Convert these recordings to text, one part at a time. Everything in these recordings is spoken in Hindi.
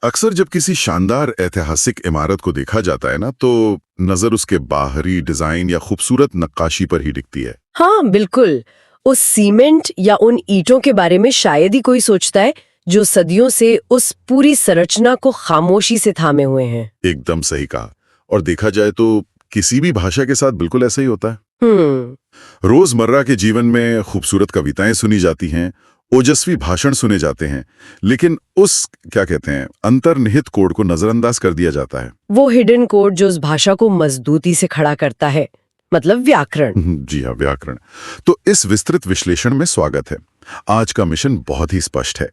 अक्सर जब किसी शानदार ऐतिहासिक इमारत को देखा जाता है ना, तो नजर उसके बाहरी डिजाइन या खूबसूरत नक्काशी पर ही टिकती है। हाँ बिल्कुल। उस सीमेंट या उन ईंटों के बारे में शायद ही कोई सोचता है जो सदियों से उस पूरी संरचना को खामोशी से थामे हुए हैं। एकदम सही कहा। और देखा जाए तो किसी भी भाषा के साथ बिल्कुल ऐसा ही होता है। रोजमर्रा के जीवन में खूबसूरत कविताएं सुनी जाती हैं, ओजस्वी भाषण सुने जाते हैं, लेकिन उस क्या कहते हैं अंतर्निहित कोड को नजरअंदाज कर दिया जाता है। वो हिडन कोड जो उस भाषा को मजबूती से खड़ा करता है, मतलब व्याकरण। जी हाँ, व्याकरण। तो इस विस्तृत विश्लेषण में स्वागत है। आज का मिशन बहुत ही स्पष्ट है।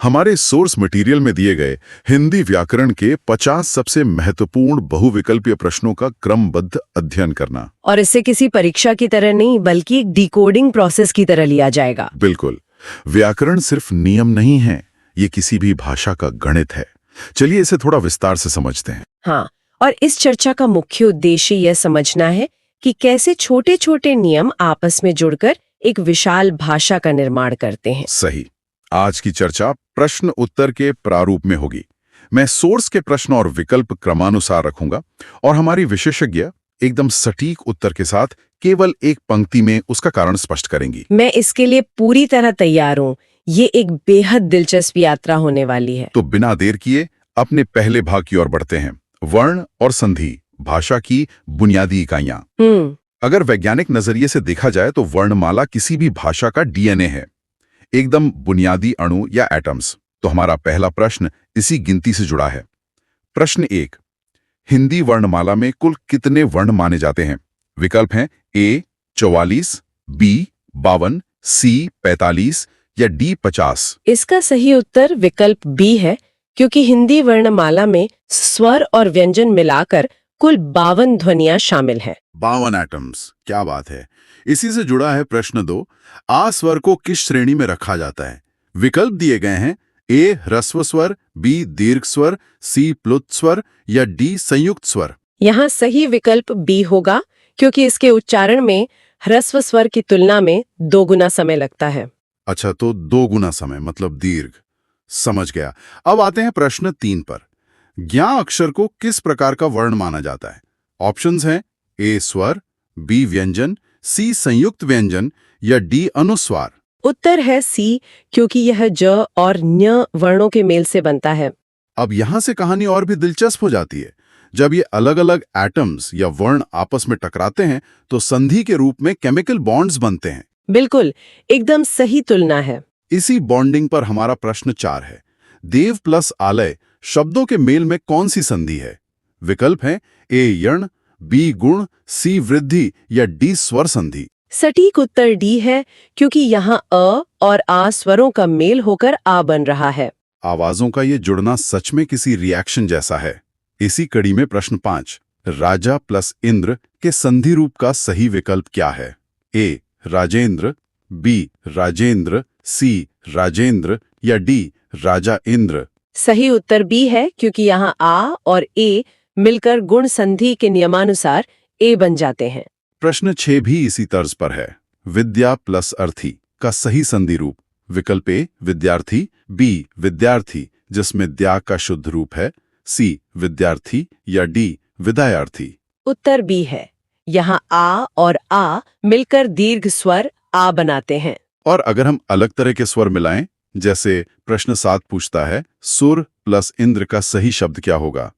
हमारे सोर्स मटेरियल में दिए गए हिंदी व्याकरण के 50 सबसे महत्वपूर्ण बहुविकल्पीय प्रश्नों का क्रमबद्ध अध्ययन करना। और इसे किसी परीक्षा की तरह नहीं बल्कि एक डिकोडिंग प्रोसेस की तरह लिया जाएगा। बिल्कुल। व्याकरण सिर्फ नियम नहीं है, ये किसी भी भाषा का गणित है। चलिए इसे थोड़ा विस्तार से समझते हैं। हाँ, और इस चर्चा का मुख्य उद्देश्य यह समझना है कि कैसे छोटे छोटे नियम आपस में जुड़कर एक विशाल भाषा का निर्माण करते हैं। सही। आज की चर्चा प्रश्न उत्तर के प्रारूप में होगी। मैं सोर्स के प्रश्न और विकल्प क्रमानुसार रखूंगा और हमारी विशेषज्ञ एकदम सटीक उत्तर के साथ केवल एक पंक्ति में उसका कारण स्पष्ट करेंगी। मैं इसके लिए पूरी तरह तैयार हूँ। ये एक बेहद दिलचस्प यात्रा होने वाली है। तो बिना देर किए अपने पहले भाग की ओर बढ़ते हैं। वर्ण और संधि, भाषा की बुनियादी इकाइयां। अगर वैज्ञानिक नजरिए से देखा जाए तो वर्णमाला किसी भी भाषा का डीएनए है, एकदम बुनियादी अणु या एटम्स। तो हमारा पहला प्रश्न इसी गिनती से जुड़ा है। प्रश्न 1, हिंदी वर्णमाला में कुल कितने वर्ण माने जाते हैं? विकल्प हैं ए 44, बी 52, सी 45 या डी 50। इसका सही उत्तर विकल्प बी है, क्योंकि हिंदी वर्णमाला में स्वर और व्यंजन मिलाकर कुल 52 ध्वनियां शामिल हैं। 52 एटम्स, क्या बात है। इसी से जुड़ा है प्रश्न 2, आ स्वर को किस श्रेणी में रखा जाता है? विकल्प दिए गए हैं ए ह्रस्व स्वर, बी दीर्घ स्वर, सी प्लुत स्वर या डी संयुक्त स्वर। यहाँ सही विकल्प बी होगा, क्योंकि इसके उच्चारण में ह्रस्व स्वर की तुलना में 2 गुना समय लगता है। अच्छा, तो 2 गुना समय मतलब दीर्घ। समझ गया। अब आते हैं प्रश्न 3 पर। ज्ञा अक्षर को किस प्रकार का वर्ण माना जाता है? ऑप्शंस हैं ए स्वर, बी व्यंजन, सी संयुक्त व्यंजन या डी अनुस्वार। उत्तर है सी, क्योंकि यह ज और ञ वर्णों के मेल से बनता है। अब यहां से कहानी और भी दिलचस्प हो जाती है। जब ये अलग अलग एटम्स या वर्ण आपस में टकराते हैं तो संधि के रूप में केमिकल बॉन्ड्स बनते हैं। बिल्कुल, एकदम सही तुलना है। इसी बॉन्डिंग पर हमारा प्रश्न 4 है। देव प्लस आलय शब्दों के मेल में कौन सी संधि है? विकल्प हैं ए यण, बी गुण, सी वृद्धि या डी स्वर संधि। सटीक उत्तर डी है, क्योंकि यहाँ अ और आ स्वरों का मेल होकर आ बन रहा है। आवाजों का ये जुड़ना सच में किसी रिएक्शन जैसा है। इसी कड़ी में प्रश्न 5, राजा प्लस इंद्र के संधि रूप का सही विकल्प क्या है? ए राजेंद्र, बी राजेंद्र, सी राजेंद्र या डी राजा इंद्र। सही उत्तर बी है, क्योंकि यहाँ आ और ए मिलकर गुण संधि के नियमानुसार ए बन जाते हैं। प्रश्न 6 भी इसी तर्ज पर है। विद्या प्लस अर्थी का सही संधि रूप। विकल्प ए विद्यार्थी, बी विद्यार्थी जिसमें द्या का शुद्ध रूप है, सी विद्यार्थी या डी विद्यार्थी। उत्तर बी है। यहाँ आ और आ मिलकर दीर्घ स्वर आ बनाते हैं। और अगर हम अलग तरह के स्वर मिलाएं, जैसे प्रश्न 7 पूछता है सुर प्लस इंद्र का सही शब्द क्या होगा?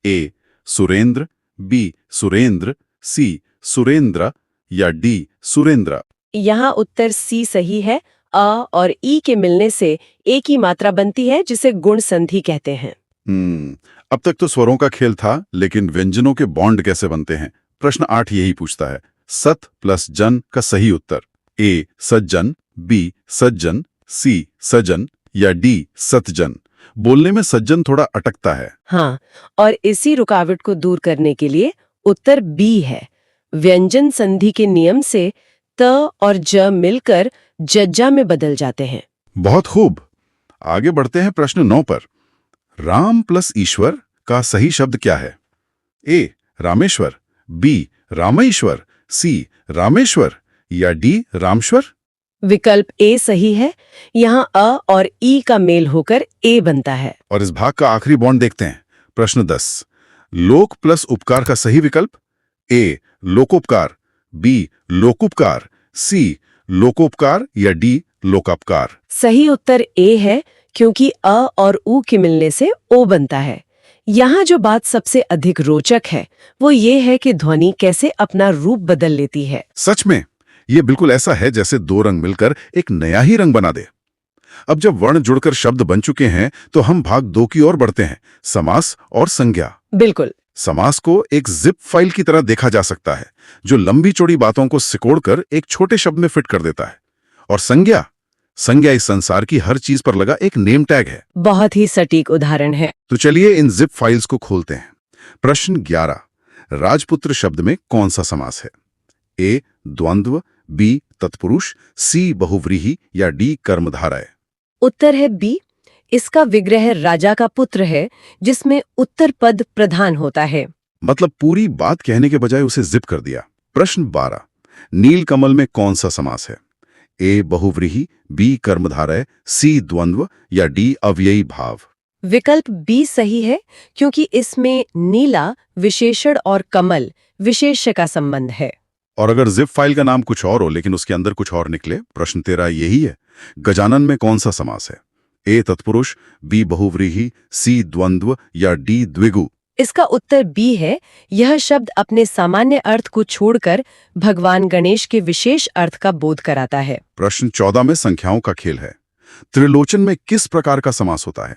ए सुरेंद्र, बी सुरेंद्र, सी सुरेंद्र या डी सुरेंद्र। यहाँ उत्तर सी सही है। अ और ई के मिलने से एक ही मात्रा बनती है, जिसे गुण संधि कहते हैं। अब तक तो स्वरों का खेल था, लेकिन व्यंजनों के बॉन्ड कैसे बनते हैं? प्रश्न 8 यही पूछता है। सत प्लस जन का सही उत्तर? ए सज्जन, बी सज्जन, सी सजन या डी सतजन। बोलने में सज्जन थोड़ा अटकता है। हाँ, और इसी रुकावट को दूर करने के लिए उत्तर बी है। व्यंजन संधि के नियम से त और ज मिलकर जज्जा में बदल जाते हैं। बहुत खूब। आगे बढ़ते हैं प्रश्न 9 पर। राम प्लस ईश्वर का सही शब्द क्या है? ए रामेश्वर, बी रामेश्वर, सी रामेश्वर या डी रामेश्वर। विकल्प ए सही है। यहाँ अ और ई का मेल होकर ए बनता है। और इस भाग का आखिरी बॉन्ड देखते हैं। प्रश्न 10। लोक प्लस उपकार का सही विकल्प? ए लोकोपकार, बी लोकोपकार, सी लोकोपकार या डी लोकापकार? सही उत्तर ए है, क्योंकि अ और उ के मिलने से ओ बनता है। यहाँ जो बात सबसे अधिक रोचक है वो ये है कि ध्वनि कैसे अपना रूप बदल लेती है। सच में ये बिल्कुल ऐसा है जैसे दो रंग मिलकर एक नया ही रंग बना दे। अब जब वर्ण जुड़कर शब्द बन चुके हैं तो हम भाग 2 की ओर बढ़ते हैं, समास और संज्ञा। बिल्कुल। समास को एक जिप फाइल की तरह देखा जा सकता है जो लंबी चौड़ी बातों को सिकोड़कर एक छोटे शब्द में फिट कर देता है। और संज्ञा संज्ञा इस संसार की हर चीज पर लगा एक नेम टैग है। बहुत ही सटीक उदाहरण है। तो चलिए इन जिप फाइल्स को खोलते हैं। प्रश्न 11। राजपुत्र शब्द में कौन सा समास है? ए द्वंद्व, बी तत्पुरुष, सी बहुव्रीहि या डी कर्मधारय? उत्तर है बी। इसका विग्रह राजा का पुत्र है जिसमें उत्तर पद प्रधान होता है। मतलब पूरी बात कहने के बजाय उसे जिप कर दिया। प्रश्न 12। नीलकमल में कौन सा समास है? ए बहुव्रीहि, बी कर्मधारय, सी द्वंद्व या डी अव्ययी भाव? विकल्प बी सही है, क्योंकि इसमें नीला विशेषण और कमल विशेष्य का संबंध है। और अगर जिप फाइल का नाम कुछ और हो लेकिन उसके अंदर कुछ और निकले? प्रश्न 13 यही है। गजानन में कौन सा समास है? ए तत्पुरुष, बी बहुव्रीहि, सी द्वंद्व या डी द्विगु? इसका उत्तर बी है। यह शब्द अपने सामान्य अर्थ को छोड़कर भगवान गणेश के विशेष अर्थ का बोध कराता है। प्रश्न 14 में संख्याओं का खेल है। त्रिलोचन में किस प्रकार का समास होता है?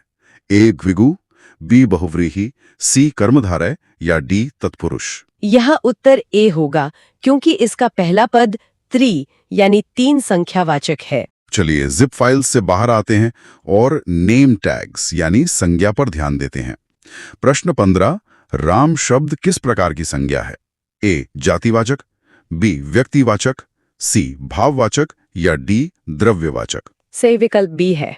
ए द्विगु, बी बहुव्रीहि, सी कर्मधारय या डी तत्पुरुष? यह उत्तर ए होगा, क्योंकि इसका पहला पद त्रि यानी 3 संख्यावाचक है। चलिए जिप फाइल से बाहर आते हैं और नेम टैग्स यानी संज्ञा पर ध्यान देते हैं। प्रश्न 15। राम शब्द किस प्रकार की संज्ञा है? ए जातिवाचक, बी व्यक्तिवाचक, सी भाववाचक या डी द्रव्यवाचक? सही विकल्प बी है,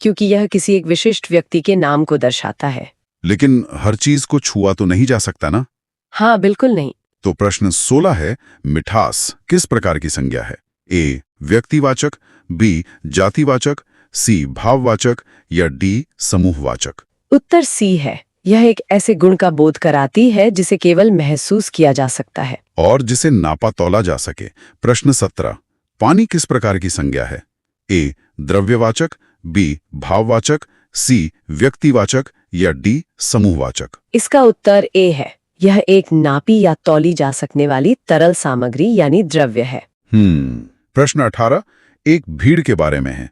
क्योंकि यह किसी एक विशिष्ट व्यक्ति के नाम को दर्शाता है। लेकिन हर चीज को छुआ तो नहीं जा सकता ना? हाँ, बिल्कुल नहीं। तो प्रश्न 16 है, मिठास किस प्रकार की संज्ञा है? ए व्यक्तिवाचक, बी जातिवाचक, सी भाववाचक या डी समूहवाचक? उत्तर सी है। यह एक ऐसे गुण का बोध कराती है जिसे केवल महसूस किया जा सकता है और जिसे नापा तौला जा सके। प्रश्न 17। पानी किस प्रकार की संज्ञा है? ए द्रव्यवाचक, बी भाववाचक, सी व्यक्तिवाचक या डी समूहवाचक? इसका उत्तर ए है। यह एक नापी या तौली जा सकने वाली तरल सामग्री यानी द्रव्य है। प्रश्न 18 एक भीड़ के बारे में है।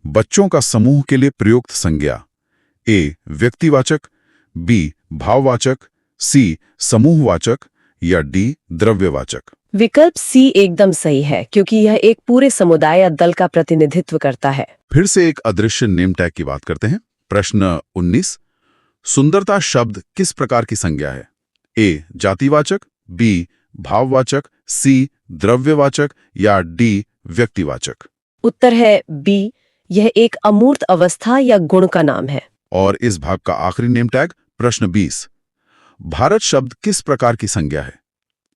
बच्चों का समूह के लिए प्रयुक्त संज्ञा? ए व्यक्तिवाचक, बी भाववाचक, सी समूहवाचक या डी द्रव्यवाचक? विकल्प सी एकदम सही है, क्योंकि यह एक पूरे समुदाय या दल का प्रतिनिधित्व करता है। फिर से एक अदृश्य नेम टैग की बात करते हैं। प्रश्न 19 सुंदरता शब्द किस प्रकार की संज्ञा है? ए जातिवाचक, बी भाववाचक, सी द्रव्यवाचक या डी व्यक्तिवाचक? उत्तर है बी। यह एक अमूर्त अवस्था या गुण का नाम है। और इस भाग का आखिरी नेम टैग प्रश्न 20 भारत शब्द किस प्रकार की संज्ञा है?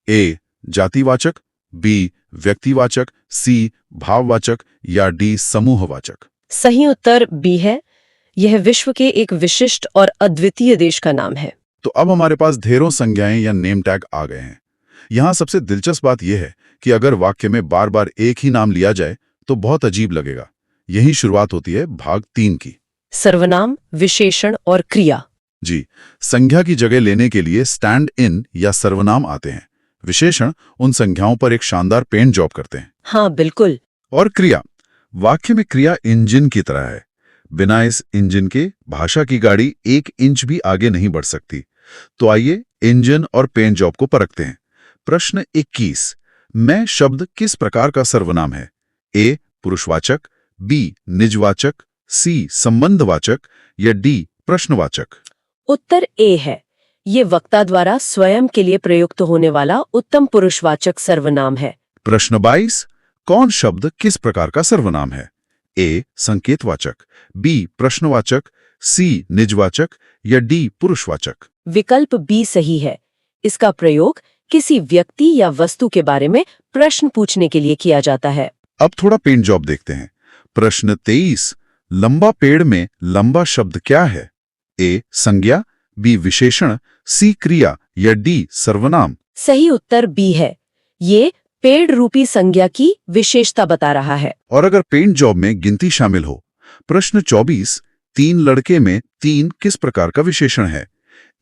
ए जातिवाचक, बी व्यक्तिवाचक, सी भाववाचक या डी समूहवाचक? सही उत्तर बी है। यह विश्व के एक विशिष्ट और अद्वितीय देश का नाम है। तो अब हमारे पास ढेरों संज्ञाएं या नेम टैग आ गए हैं। यहां सबसे दिलचस्प बात यह है कि अगर वाक्य में बार बार एक ही नाम लिया जाए तो बहुत अजीब लगेगा। यही शुरुआत होती है भाग 3 की। सर्वनाम, विशेषण और क्रिया। जी, संज्ञा की जगह लेने के लिए स्टैंड इन या सर्वनाम आते हैं। विशेषण उन संज्ञाओं पर एक शानदार पेंट जॉब करते हैं। हाँ, बिल्कुल। और क्रिया, वाक्य में क्रिया इंजन की तरह है। बिना इस इंजन के भाषा की गाड़ी 1 इंच भी आगे नहीं बढ़ सकती। तो आइए इंजन और पेंट जॉब को परखते हैं। प्रश्न 21 मैं शब्द किस प्रकार का सर्वनाम है? ए पुरुषवाचक, बी निजवाचक, सी संबंधवाचक या डी प्रश्नवाचक? उत्तर ए है। ये वक्ता द्वारा स्वयं के लिए प्रयुक्त होने वाला उत्तम पुरुषवाचक सर्वनाम है। प्रश्न 22 कौन शब्द किस प्रकार का सर्वनाम है? ए संकेतवाचक, बी प्रश्नवाचक, सी निजवाचक या डी पुरुषवाचक? विकल्प बी सही है। इसका प्रयोग किसी व्यक्ति या वस्तु के बारे में प्रश्न पूछने के लिए किया जाता है। अब थोड़ा पेंट जॉब देखते हैं। प्रश्न 23, लंबा पेड़ में लंबा शब्द क्या है? ए संज्ञा, बी विशेषण, सी क्रिया या डी सर्वनाम? सही उत्तर बी है। ये पेड़ रूपी संज्ञा की विशेषता बता रहा है। और अगर पेंट जॉब में गिनती शामिल हो, प्रश्न 24, 3 लड़के में 3 किस प्रकार का विशेषण है?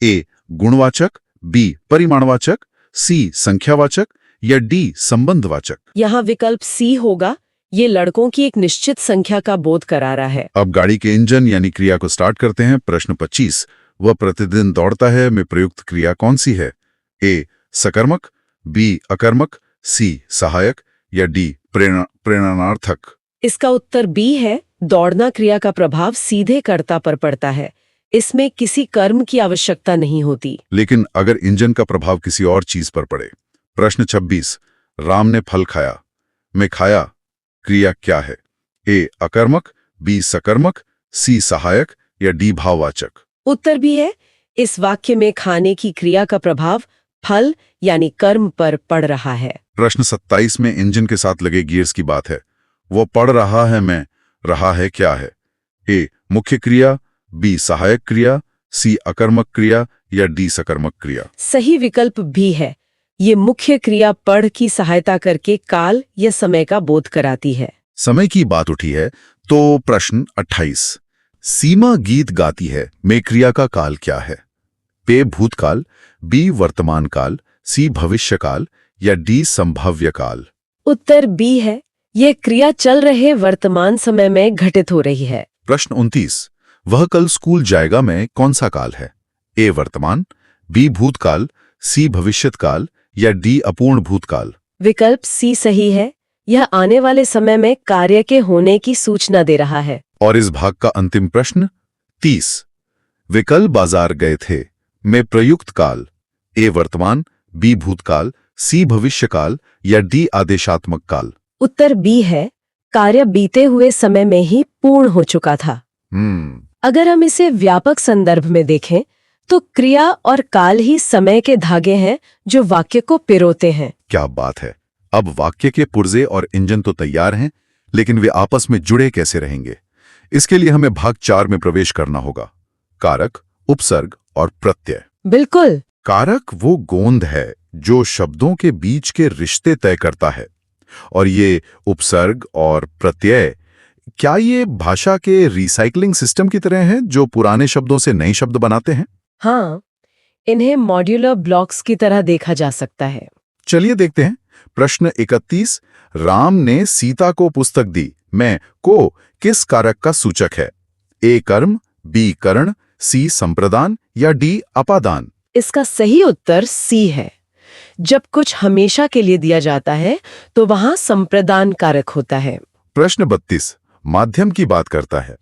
ए गुणवाचक, बी परिमाणवाचक, सी संख्यावाचक या डी संबंधवाचक? यहाँ विकल्प सी होगा। ये लड़कों की एक निश्चित संख्या का बोध करा रहा है। अब गाड़ी के इंजन यानी क्रिया को स्टार्ट करते हैं। प्रश्न 25, वह प्रतिदिन दौड़ता है में प्रयुक्त क्रिया कौन सी है? ए सकर्मक, बी अकर्मक, सी सहायक या डी प्रेरणार्थक? इसका उत्तर बी है। दौड़ना क्रिया का प्रभाव सीधे कर्ता पर पड़ता है। इसमें किसी कर्म की आवश्यकता नहीं होती। लेकिन अगर इंजन का प्रभाव किसी और चीज पर पड़े? प्रश्न 26, राम ने फल खाया में खाया क्रिया क्या है? ए अकर्मक, बी सकर्मक, सी सहायक या डी भाववाचक? उत्तर भी है। इस वाक्य में खाने की क्रिया का प्रभाव फल यानी कर्म पर पड़ रहा है। प्रश्न 27 में इंजन के साथ लगे गियर्स की बात है। वो पड़ रहा है में रहा है क्या है? ए मुख्य क्रिया, बी सहायक क्रिया, सी अकर्मक क्रिया या डी सकर्मक क्रिया? सही विकल्प भी है। ये मुख्य क्रिया पढ़ की सहायता करके काल या समय का बोध कराती है। समय की बात उठी है तो प्रश्न 28, सीमा गीत गाती है में क्रिया का काल क्या है? पे भूतकाल, बी वर्तमान काल, सी भविष्य काल या डी संभाव्य काल? उत्तर बी है। यह क्रिया चल रहे वर्तमान समय में घटित हो रही है। प्रश्न 29, वह कल स्कूल जाएगा में कौन सा काल है? ए वर्तमान, बी भूतकाल, सी भविष्यत काल या डी अपूर्ण भूतकाल? विकल्प सी सही है। यह आने वाले समय में कार्य के होने की सूचना दे रहा है। और इस भाग का अंतिम प्रश्न 30, वे कल बाजार गए थे में प्रयुक्त काल? ए वर्तमान, बी भूतकाल, सी भविष्य काल या डी आदेशात्मक काल? उत्तर बी है। कार्य बीते हुए समय में ही पूर्ण हो चुका था। अगर हम इसे व्यापक संदर्भ में देखें तो क्रिया और काल ही समय के धागे हैं जो वाक्य को पिरोते हैं। क्या बात है। अब वाक्य के पुर्जे और इंजन तो तैयार हैं, लेकिन वे आपस में जुड़े कैसे रहेंगे? इसके लिए हमें भाग 4 में प्रवेश करना होगा। कारक, उपसर्ग और प्रत्यय। बिल्कुल। कारक वो गोंद है जो शब्दों के बीच के रिश्ते तय करता है, और ये उपसर्ग और प्रत्यय, क्या ये भाषा के रिसाइकलिंग सिस्टम की तरह हैं जो पुराने शब्दों से नए शब्द बनाते हैं? हाँ, इन्हें मॉड्यूलर ब्लॉक्स की तरह देखा जा सकता है। चलिए देखते हैं। प्रश्न 31, राम ने सीता को पुस्तक दी में को किस कारक का सूचक है? ए कर्म, बी करण, सी संप्रदान या डी अपादान? इसका सही उत्तर सी है। जब कुछ हमेशा के लिए दिया जाता है तो वहां संप्रदान कारक होता है। प्रश्न 32, माध्यम की बात करता है।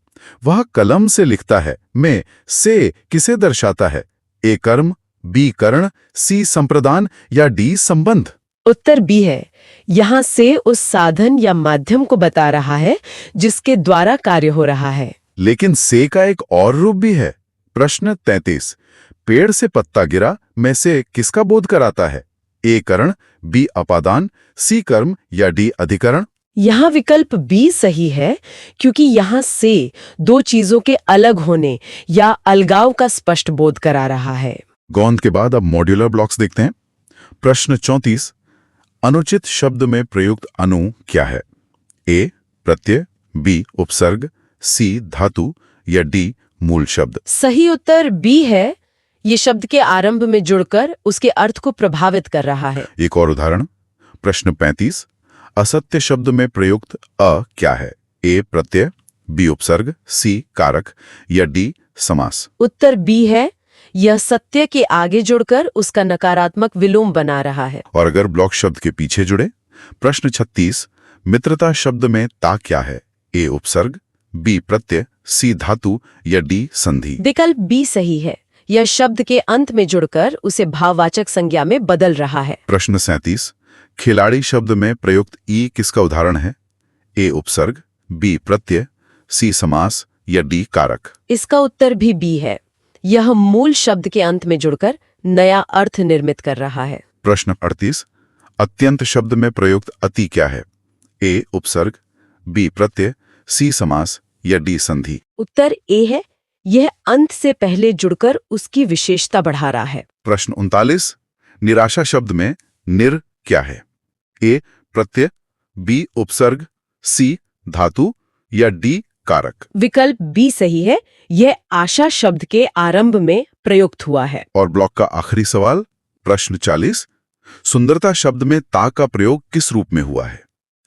वह कलम से लिखता है में से किसे दर्शाता है? ए कर्म, बी करण, सी संप्रदान या डी संबंध? उत्तर बी है। यहाँ से उस साधन या माध्यम को बता रहा है जिसके द्वारा कार्य हो रहा है। लेकिन से का एक और रूप भी है। प्रश्न 33, पेड़ से पत्ता गिरा में से किसका बोध कराता है? ए करण, बी अपादान, सी कर्म या डी अधिकरण? यहाँ विकल्प बी सही है, क्योंकि यहाँ से दो चीजों के अलग होने या अलगाव का स्पष्ट बोध करा रहा है। गोंद के बाद अब मॉड्यूलर ब्लॉक्स देखते हैं। प्रश्न 34, अनुचित शब्द में प्रयुक्त अनु क्या है? ए प्रत्यय, बी उपसर्ग, सी धातु या डी मूल शब्द? सही उत्तर बी है। ये शब्द के आरंभ में जुड़कर उसके अर्थ को प्रभावित कर रहा है। एक और उदाहरण। प्रश्न 35, असत्य शब्द में प्रयुक्त अ क्या है? ए प्रत्यय, बी उपसर्ग, सी कारक या डी समास? उत्तर बी है। यह सत्य के आगे जुड़कर उसका नकारात्मक विलोम बना रहा है। और अगर ब्लॉक शब्द के पीछे जुड़े? प्रश्न 36, मित्रता शब्द में ता क्या है? ए उपसर्ग, बी प्रत्यय, सी धातु या डी संधि? विकल्प बी सही है। यह शब्द के अंत में जुड़कर उसे भाववाचक संज्ञा में बदल रहा है। प्रश्न 37, खिलाड़ी शब्द में प्रयुक्त ई किसका उदाहरण है? ए उपसर्ग, बी प्रत्यय, सी समास या डी कारक? इसका उत्तर भी बी है। यह मूल शब्द के अंत में जुड़कर नया अर्थ निर्मित कर रहा है। प्रश्न 38, अत्यंत शब्द में प्रयुक्त अति क्या है? ए उपसर्ग, बी प्रत्यय, सी समास या डी संधि? उत्तर ए है। यह अंत से पहले जुड़कर उसकी विशेषता बढ़ा रहा है। प्रश्न 39, निराशा शब्द में निर क्या है? ए प्रत्यय, बी उपसर्ग, सी धातु या डी कारक? विकल्प बी सही है। यह आशा शब्द के आरंभ में प्रयुक्त हुआ है। और ब्लॉक का आखिरी सवाल, प्रश्न 40, सुंदरता शब्द में ता का प्रयोग किस रूप में हुआ है?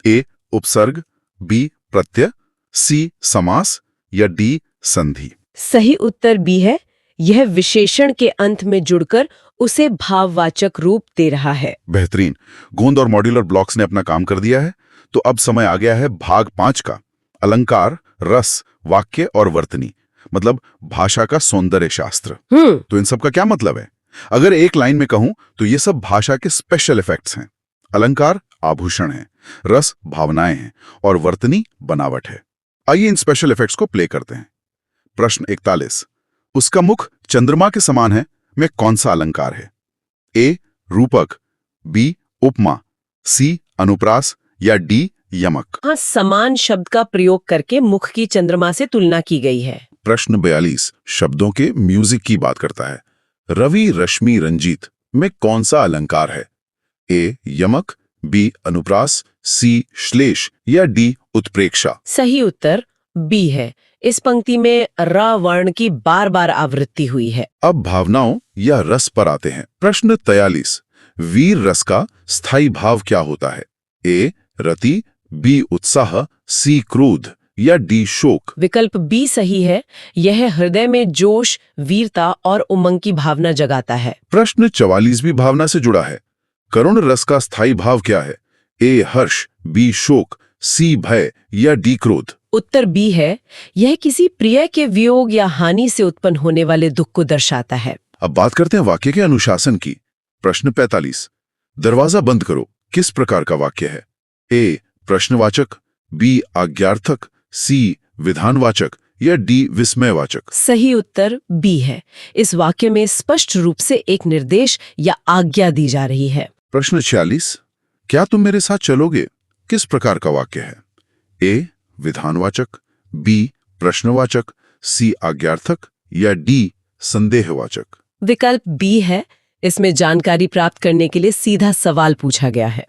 ए उपसर्ग, बी प्रत्यय, सी समास या डी संधि? सही उत्तर बी है। यह विशेषण के अंत में जुड़कर उसे भाववाचक रूप दे रहा है। बेहतरीन। गोंद और मॉड्यूलर ब्लॉक्स ने अपना काम कर दिया है, तो अब समय आ गया है भाग 5 का, अलंकार, रस, वाक्य और वर्तनी, मतलब भाषा का सौंदर्य शास्त्र। तो इन सब का क्या मतलब है? अगर एक लाइन में कहूं तो ये सब भाषा के स्पेशल इफेक्ट्स हैं। अलंकार आभूषण है, रस भावनाएं हैं और वर्तनी बनावट है। आइए इन स्पेशल इफेक्ट्स को प्ले करते हैं। प्रश्न 41, उसका मुख चंद्रमा के समान है में कौन सा अलंकार है? ए रूपक, बी उपमा, सी अनुप्रास या डी यमक? हाँ, समान शब्द का प्रयोग करके मुख की चंद्रमा से तुलना की गई है। प्रश्न 42 शब्दों के म्यूजिक की बात करता है। रवि रश्मि रंजीत में कौन सा अलंकार है? ए यमक, बी अनुप्रास, सी श्लेष या डी उत्प्रेक्षा? सही उत्तर बी है। इस पंक्ति में र वर्ण की बार बार आवृत्ति हुई है। अब भावनाओं या रस पर आते हैं। प्रश्न 43 वीर रस का स्थायी भाव क्या होता है? ए रति, बी उत्साह, सी क्रोध या डी शोक? विकल्प बी सही है। यह हृदय में जोश, वीरता और उमंग की भावना जगाता है। प्रश्न 44 भी भावना से जुड़ा है। करुण रस का स्थायी भाव क्या है? ए हर्ष, बी शोक, सी भय या डी क्रोध? उत्तर बी है। यह किसी प्रिय के वियोग या हानि से उत्पन्न होने वाले दुख को दर्शाता है। अब बात करते हैं वाक्य के अनुशासन की। प्रश्न 45 दरवाजा बंद करो किस प्रकार का वाक्य है? ए प्रश्नवाचक, बी आज्ञार्थक, सी विधानवाचक या डी विस्मयवाचक? सही उत्तर बी है। इस वाक्य में स्पष्ट रूप से एक निर्देश या आज्ञा दी जा रही है। प्रश्न 46 क्या तुम मेरे साथ चलोगे किस प्रकार का वाक्य है? ए विधानवाचक, बी प्रश्नवाचक, सी आज्ञार्थक या डी संदेहवाचक? विकल्प बी है। इसमें जानकारी प्राप्त करने के लिए सीधा सवाल पूछा गया है।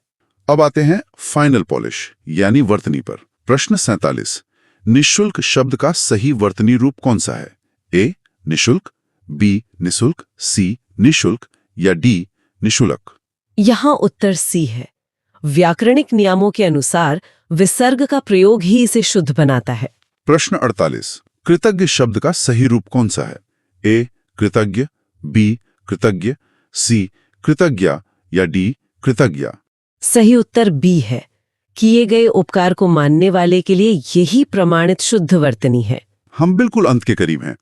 अब आते हैं फाइनल पॉलिश यानी वर्तनी पर। प्रश्न 47 निःशुल्क शब्द का सही वर्तनी रूप कौन सा है? ए निःशुल्क, बी निःशुल्क, सी निःशुल्क या डी निःशुल्क? यहाँ उत्तर सी है। व्याकरणिक नियमों के अनुसार विसर्ग का प्रयोग ही इसे शुद्ध बनाता है। प्रश्न 48 कृतज्ञ शब्द का सही रूप कौन सा है? ए कृतज्ञ, बी कृतज्ञ, सी कृतज्ञा या डी कृतज्ञा? सही उत्तर बी है। किए गए उपकार को मानने वाले के लिए यही प्रमाणित शुद्ध वर्तनी है। हम बिल्कुल अंत के करीब हैं।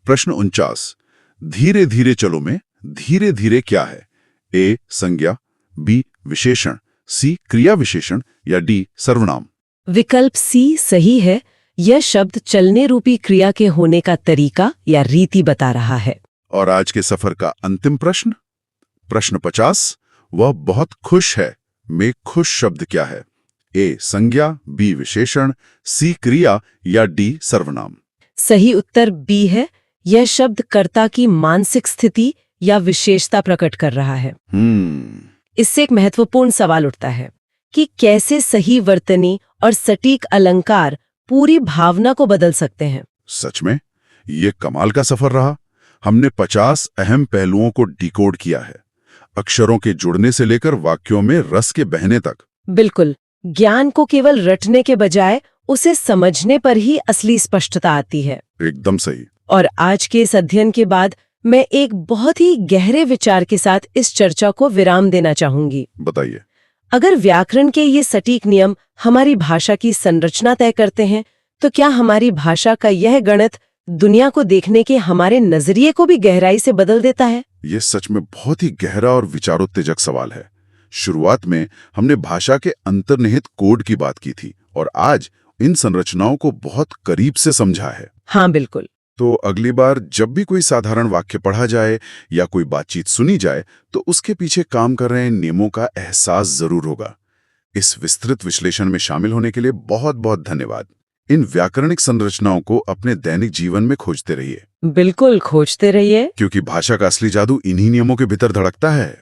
प्रश्न 49 धीरे धीरे चलो में धीरे धीरे क्या है? ए संज्ञा, बी विशेषण, सी क्रिया विशेषण या डी सर्वनाम? विकल्प सी सही है। यह शब्द चलने रूपी क्रिया के होने का तरीका या रीति बता रहा है। और आज के सफर का अंतिम प्रश्न, प्रश्न 50 वह बहुत खुश है में खुश शब्द क्या है? ए संज्ञा, बी विशेषण, सी क्रिया या डी सर्वनाम? सही उत्तर बी है। यह शब्द कर्ता की मानसिक स्थिति या विशेषता प्रकट कर रहा है। इससे एक महत्वपूर्ण सवाल उठता है कि कैसे सही वर्तनी और सटीक अलंकार पूरी भावना को बदल सकते हैं। सच में ये कमाल का सफर रहा। हमने 50 अहम पहलुओं को डिकोड किया है, अक्षरों के जुड़ने से लेकर वाक्यों में रस के बहने तक। बिल्कुल, ज्ञान को केवल रटने के बजाय उसे समझने पर ही असली स्पष्टता आती है। एकदम सही। और आज के इस अध्ययन के बाद मैं एक बहुत ही गहरे विचार के साथ इस चर्चा को विराम देना चाहूंगी। बताइए। अगर व्याकरण के ये सटीक नियम हमारी भाषा की संरचना तय करते हैं, तो क्या हमारी भाषा का यह गणित दुनिया को देखने के हमारे नजरिए को भी गहराई से बदल देता है? ये सच में बहुत ही गहरा और विचारोत्तेजक सवाल है। शुरुआत में हमने भाषा के अंतर्निहित कोड की बात की थी और आज इन संरचनाओं को बहुत करीब से समझा है। हाँ बिल्कुल। तो अगली बार जब भी कोई साधारण वाक्य पढ़ा जाए या कोई बातचीत सुनी जाए, तो उसके पीछे काम कर रहे नियमों का एहसास जरूर होगा। इस विस्तृत विश्लेषण में शामिल होने के लिए बहुत बहुत धन्यवाद। इन व्याकरणिक संरचनाओं को अपने दैनिक जीवन में खोजते रहिए, बिल्कुल खोजते रहिए, क्योंकि भाषा का असली जादू इन्हीं नियमों के भीतर धड़कता है।